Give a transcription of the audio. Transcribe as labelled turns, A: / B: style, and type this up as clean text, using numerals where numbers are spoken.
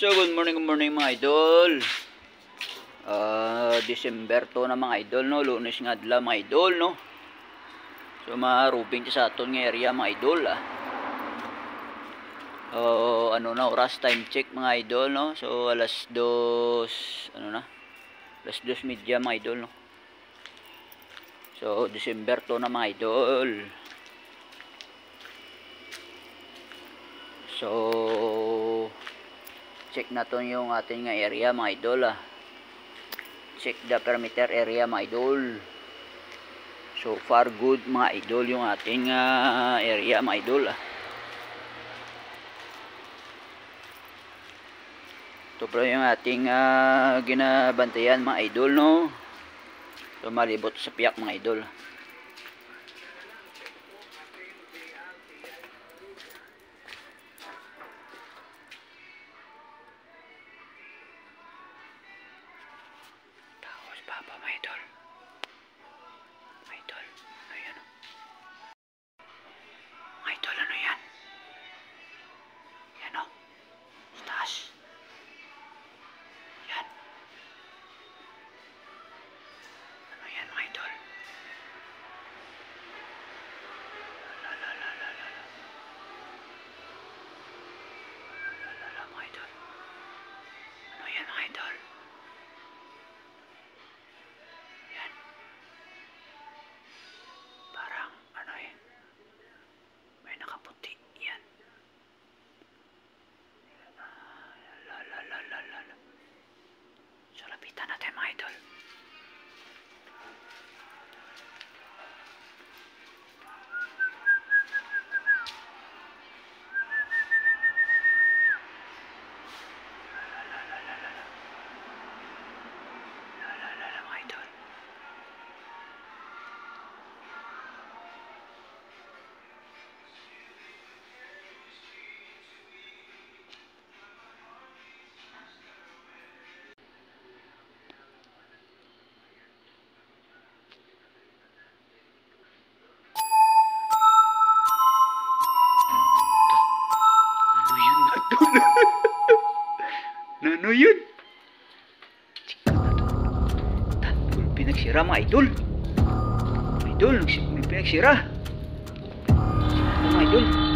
A: So good morning mga idol. December 2 na mga idol no, Lunes nga adlaw mga idol no. So marubing sa aton nga area mga idol ano na oras, time check mga idol no. So alas 2 ano na? Alas 2:30 mga idol no. So December 2 na mga idol. So check natin yung ating nga area mga idol check the perimeter area mga idol. So far good mga idol yung ating area mga idol ito pa yung ating ginabantayan mga idol no. So malibot sa piyak mga idol. Baba mga idol. Mga idol, ano yan? Mga idol, ano yan? Yan o. Sa taas. Yan. Ano yan mga idol? Lala mga idol. Ano yan mga idol? Nakaputi yan. So lapitan natin mga idol. Mga idol. Ano yun? Tanpul pinagsira mga idol. Mga idol, pinagsira. Mga idol.